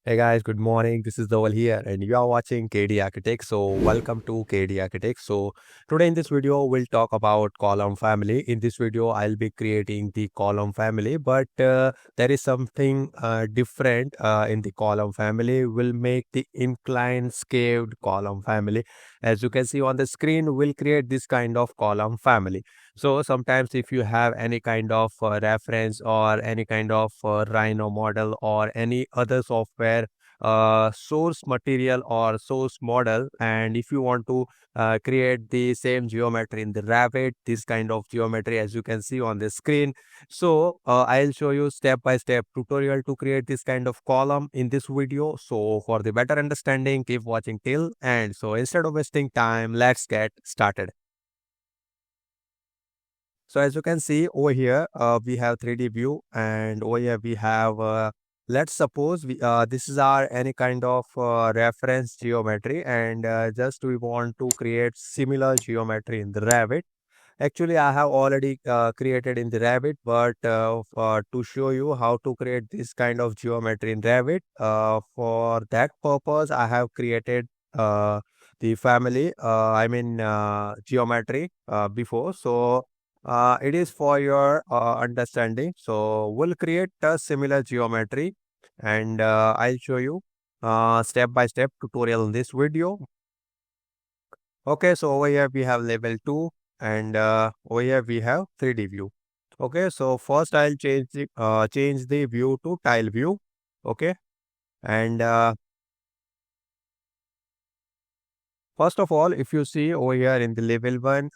Hey guys, good morning. This is Dawal here, and you are watching KD Architect. So, welcome to KD Architect. So, today in this video, we'll talk about column family. In this video, I'll be creating the column family, but there is something different in the column family. We'll make the incline skewed column family. As you can see on the screen, we'll create this kind of column family. So sometimes if you have any kind of reference or any kind of Rhino model or any other software source material or source model, and if you want to create the same geometry in the Revit, this kind of geometry as you can see on the screen. So I'll show you step by step tutorial to create this kind of column in this video. So for the better understanding, keep watching till end. So instead of wasting time, let's get started. So as you can see over here, we have 3D view, and over here we have, let's suppose this is our any kind of reference geometry, and just we want to create similar geometry in the Revit. Actually, I have already created in the Revit, but to show you how to create this kind of geometry in Revit, for that purpose, I have created the family, geometry before. So it is for your understanding. So we'll create a similar geometry, and I'll show you step by step tutorial in this video. Okay, so over here we have level 2, and over here we have 3D view. Okay, so first I'll change the view to tile view. Okay, and first of all, if you see over here in the level 1,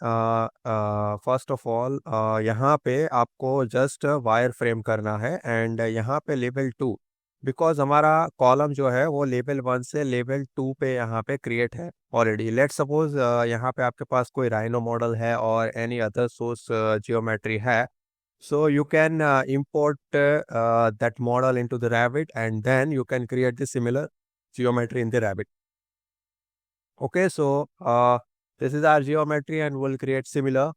first of all, यहाँ पे आपको just wire frame करना है, and यहाँ पे level 2, because हमारा column जो है वो लेवल 1 से लेवल 2 पे यहाँ पे क्रिएट है ऑलरेडी. लेट सपोज यहाँ पे आपके पास कोई राइनो मॉडल है और एनी अदर सोर्स जियोमेट्री है. So you can import that model into the Revit, and then you can create the similar geometry in the Revit. Okay, so this is our geometry, and we'll create similar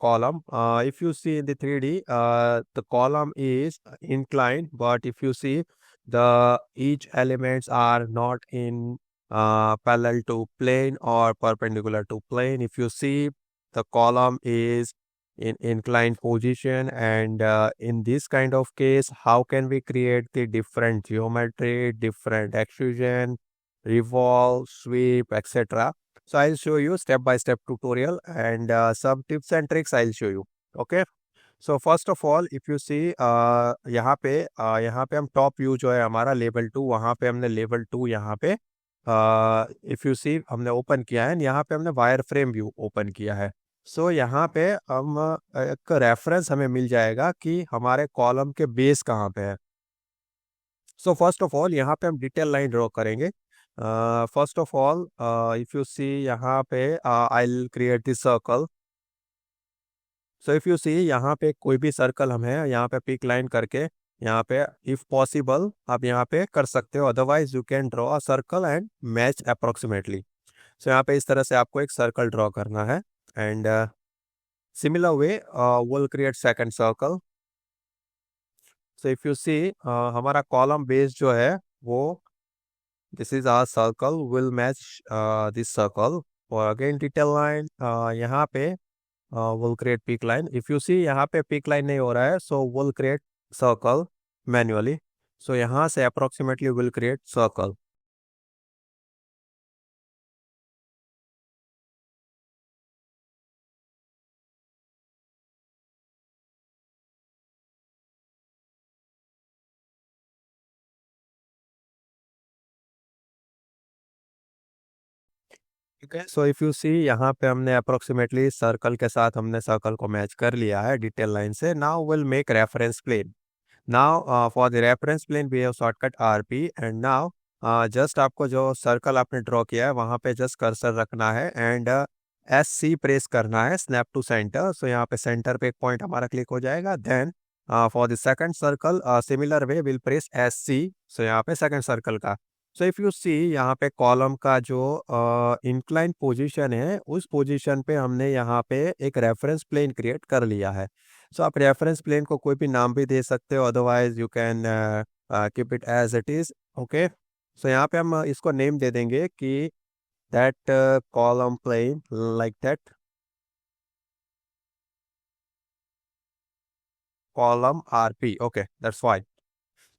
column. If you see in the 3D, the column is inclined, but if you see the each elements are not in parallel to plane or perpendicular to plane. If you see, the column is in inclined position, and in this kind of case, how can we create the different geometry, different extrusion, revolve, sweep, etc. So I'll show you step by step tutorial, and some tips and tricks I'll show you. Okay. So first of all, if you see, यहाँ पे हम top view जो है हमारा level 2, वहाँ पे हमने level 2 यहाँ पे इफ यू सी हमने ओपन किया है, यहाँ पे हमने वायर फ्रेम व्यू ओपन किया है. सो यहाँ पे हम एक रेफरेंस हमें मिल जाएगा कि हमारे कॉलम के बेस कहाँ पे है. सो फर्स्ट ऑफ ऑल यहाँ पे हम डिटेल लाइन ड्रॉ करेंगे. First of all, if you see यहाँ पे I will create this circle. So if you see यहाँ पे कोई भी सर्कल हम है यहाँ पे पिक लाइन करके यहाँ पे इफ पॉसिबल आप यहाँ पे कर सकते हो, otherwise you can draw a circle and match approximately. So यहाँ पे इस तरह से आपको एक सर्कल ड्रॉ करना है, and similar way will create second circle. So if you see हमारा कॉलम बेस जो है वो this is our circle will match this circle. और again detail line, यहाँ पे will create peak line. If you see यहाँ पे peak line नहीं हो रहा है, so will create circle manually. So यहाँ से approximately will create circle. ठीक है. सो इफ यू सी यहाँ पे हमने अप्रोक्सीमेटली सर्कल के साथ हमने सर्कल को मैच कर लिया है डिटेल लाइन से. Now will make reference plane. Now for the reference plane we have shortcut RP, and now just आपको जो सर्कल आपने ड्रॉ किया है वहाँ पे जस्ट कर्सर रखना है, एंड SC प्रेस करना है, स्नैप टू सेंटर. सो यहाँ पे सेंटर पे एक पॉइंट हमारा क्लिक हो जाएगा. Then for the second circle similar way will press SC. So यहाँ पे सेकंड सर्कल का. सो इफ यू सी यहाँ पे कॉलम का जो इंक्लाइन पोजीशन है उस पोजीशन पे हमने यहाँ पे एक रेफरेंस प्लेन क्रिएट कर लिया है. सो आप रेफरेंस प्लेन को कोई भी नाम भी दे सकते हो, otherwise you can keep it as it is. Okay. So यहाँ पे हम इसको नेम दे देंगे कि that column plane like that column RP. Okay, that's fine.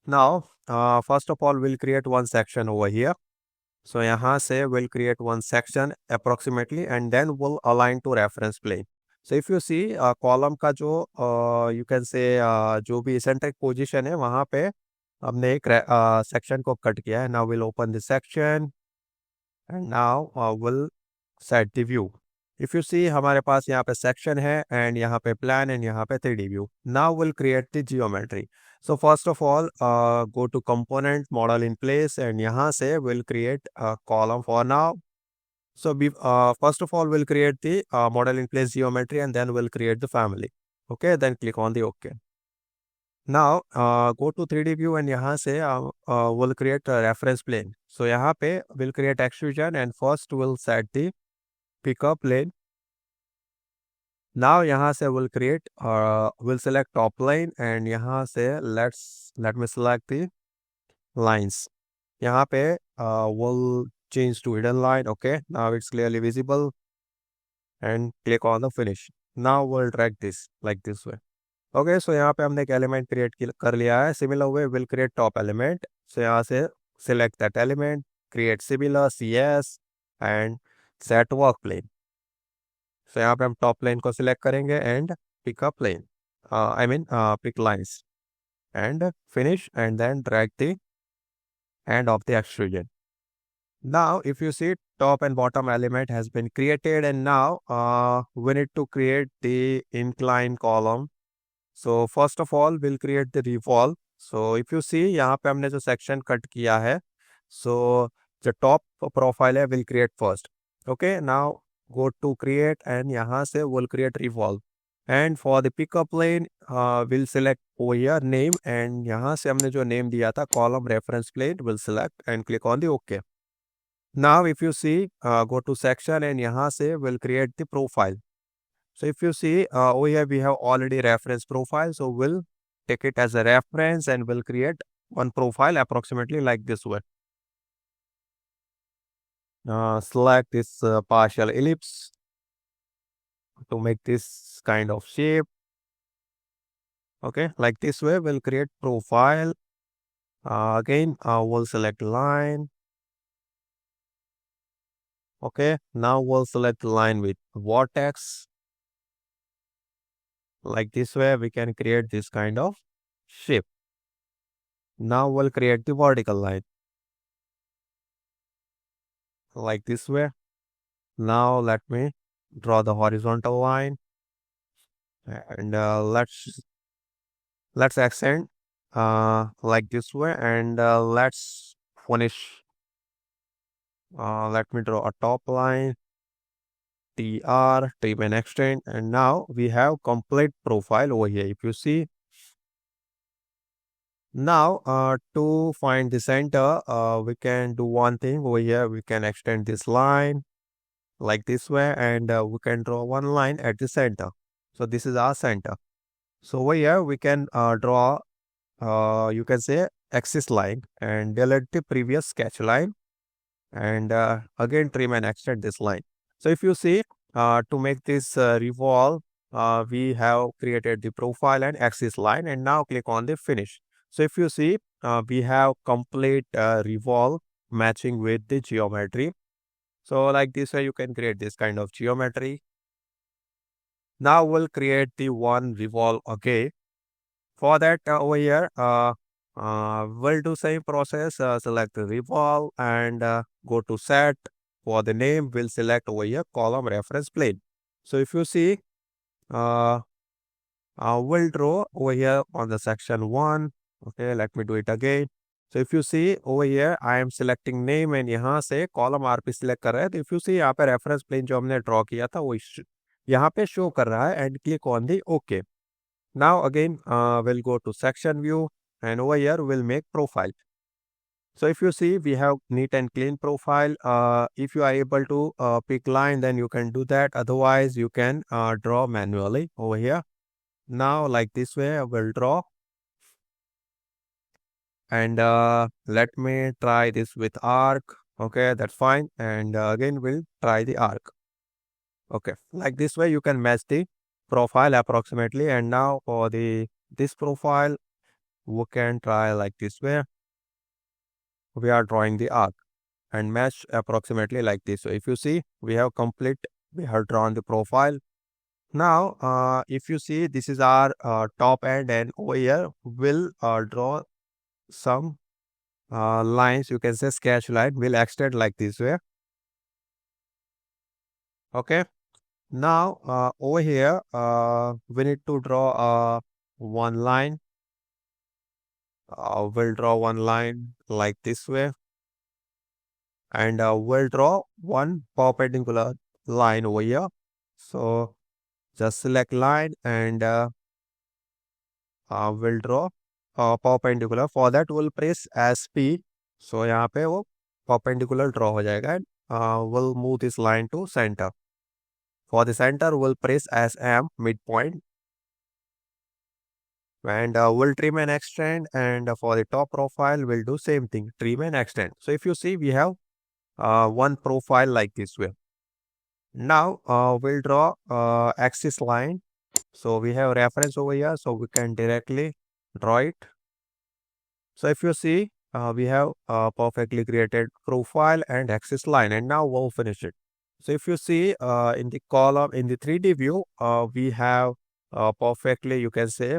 Now, first of all, we'll create one section over here. So यहाँ से we'll create one section approximately and then we'll align to reference plane. So if you see column का जो you can say जो भी eccentric position है वहाँ पे हमने एक section को cut किया है. Now we'll open the section and now we'll set the view. If you see हमारे पास यहाँ पे section है and यहाँ पे plan and यहाँ पे 3D view. Now we'll create the geometry. So first of all, go to component model in place and यहाँ से we'll create a column for now. So first of all, we'll create the model in place geometry and then we'll create the family. Okay, then click on the OK. Now go to 3D view and यहाँ से we'll create a reference plane. So यहाँ पे we'll create extrusion and first we'll set the picker plane. Now यहाँ से we'll select top line and यहाँ से let me select the lines. यहाँ पे we'll change to hidden line. Okay, now it's clearly visible and click on the finish. Now we'll drag this like this way. Okay, so यहाँ पे हमने एक element create कर लिया है. Similar way we'll create top element. So यहाँ से select that element, create similar CS and set work plane. So यहाँ पे हम top plane को select करेंगे and pick a plane. Pick lines and finish and then drag the end of the extrusion. Now, if you see top and bottom element has been created and now we need to create the incline column. So first of all, we'll create the revolve. So if you see यहाँ पे हमने जो section cut किया है, so the top profile है we'll create first. Okay, now go to create and यहाँ से we'll create revolve. And for the picker plane, we'll select over here name and यहाँ से हमने जो name दिया था column reference plane, we'll select and click on the OK. Now if you see, go to section and यहाँ से we'll create the profile. So if you see over here we have already reference profile, so we'll take it as a reference and we'll create one profile approximately like this way. Select this partial ellipse to make this kind of shape. Okay, like this way we'll create profile. Again we'll select line. Okay, now we'll select line with vertex. Like this way we can create this kind of shape. Now we'll create the vertical line like this way. Now let me draw the horizontal line and let's extend like this way and let's finish. Let me draw a top line, TR, trim and extend, and now we have complete profile over here. If you see, now to find the center, we can do one thing over here. We can extend this line like this way, and we can draw one line at the center. So this is our center. So over here we can draw, you can say axis line and delete the previous sketch line. And again trim and extend this line. So if you see to make this revolve, we have created the profile and axis line and now click on the finish. So if you see we have complete revolve matching with the geometry. So like this way you can create this kind of geometry. Now we'll create the one revolve again. For that over here we'll do same process, select the revolve and go to set. For the name we'll select over here column reference plane. So if you see we'll draw over here on the section 1. Okay, let me do it again. So if you see over here I am selecting name and यहाँ से column RP select कर रहा है. तो if you see यहाँ पे reference plane जो हमने draw किया था वो यहाँ पे show कर रहा है and click on the OK. Now again we'll go to section view and over here we'll make profile. So if you see we have neat and clean profile. If you are able to pick line then you can do that. Otherwise you can draw manually over here. Now like this way I will draw And let me try this with arc. Okay, that's fine. And again, we'll try the arc. Okay, like this way you can match the profile approximately. And now for the this profile, we can try like this way. We are drawing the arc and match approximately like this. So if you see, we have drawn the profile. Now, if you see, this is our top end, and over here we'll draw some lines. You can say sketch line will extend like this way. Okay. Now, over here, we need to draw one line. We'll draw one line like this way, and we'll draw one perpendicular line over here. So just select line, and we'll draw perpendicular. For that, we'll press SP. So यहाँ पे वो perpendicular draw हो जाएगा, and we'll move this line to center. For the center, we'll press SM midpoint, and we'll trim and extend. And for the top profile, we'll do same thing, trim and extend. So if you see, we have one profile like this way. Now we'll draw axis line. So we have reference over here, so we can directly draw it. So if you see, we have perfectly created profile and axis line, and now we'll finish it. So if you see in the column, in the 3D view, we have perfectly, you can say,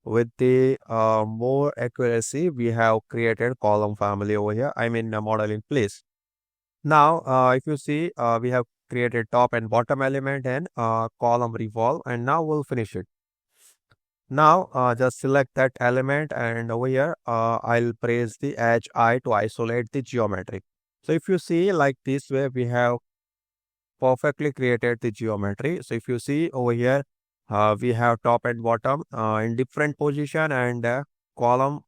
with the more accuracy, we have created column family over here. I mean, a model in place. Now, if you see, we have created top and bottom element and column revolve, and now we'll finish it. Now, just select that element, and over here, I'll press the edge I to isolate the geometry. So if you see like this way, we have perfectly created the geometry. So if you see over here, we have top and bottom in different position, and column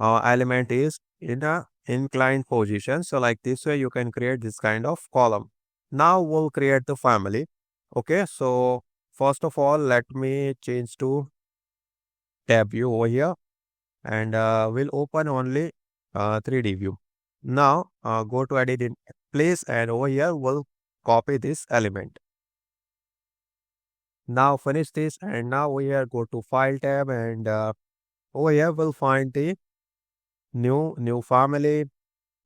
element is in a inclined position. So like this way, you can create this kind of column. Now we'll create the family. Okay, so first of all, let me change to tab view over here, and we'll open only 3D view. Now go to edit in place, and over here we'll copy this element. Now finish this, and now over here go to file tab, and over here we'll find the new family,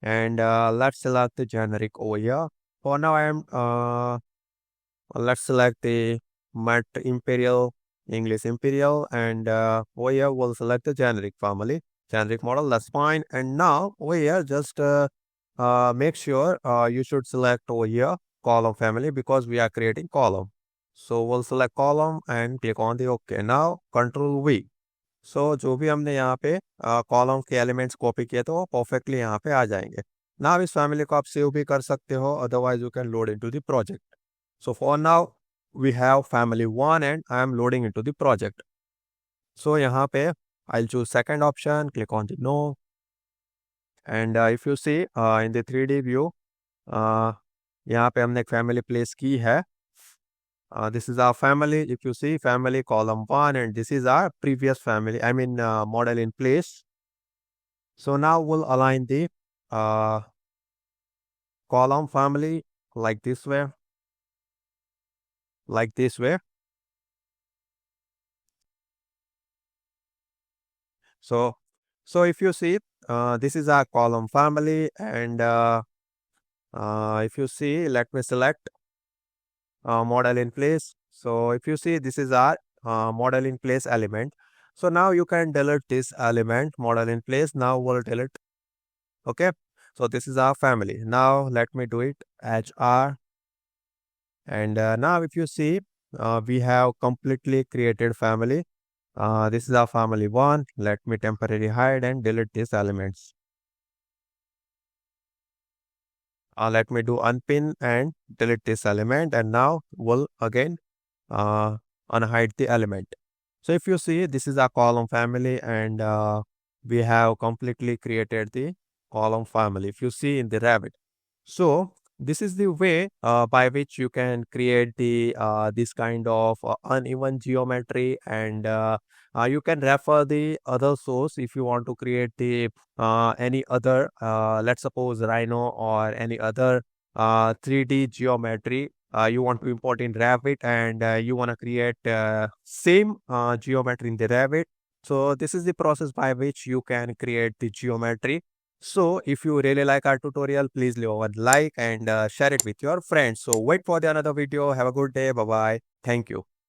and let's select the generic over here. For now I am let's select the Mat Imperial, English Imperial, and over here we'll select the generic family, generic model, that's fine. And now over here just make sure you should select over here column family, because we are creating column. So we'll select column and click on the OK. Now Control V. So जो भी हमने यहाँ पे column के elements copy किए थे वो perfectly यहाँ पे आ जाएंगे. ना इस फैमिली को आप सेव भी कर सकते हो, otherwise you can load into the project. So for now, we have family 1, and I am loading into the project. So यहाँ पे I'll choose second option, click on the no. And if you see in the 3D view, यहाँ पे हमने एक family place की है. This is our family. If you see family column 1, and this is our previous family, I mean model in place. So now we'll align the column family like this way. Like this way. So if you see, this is our column family, and if you see, let me select model in place. So if you see, this is our model in place element. So now you can delete this element, model in place. Now we'll delete. Okay. So this is our family. Now let me do it, HR. And now if you see, we have completely created family. This is our family 1. Let me temporarily hide and delete these elements. Let me do unpin and delete this element, and now we'll again unhide the element. So if you see, this is our column family, and we have completely created the column family if you see in the Revit. So This is the way by which you can create the this kind of uneven geometry, and you can refer the other source if you want to create the any other, let's suppose Rhino or any other 3D geometry. You want to import in Revit, and you want to create same geometry in the Revit. So this is the process by which you can create the geometry. So if you really like our tutorial, please leave a like and share it with your friends. So wait for the another video. Have a good day. Bye bye. Thank you.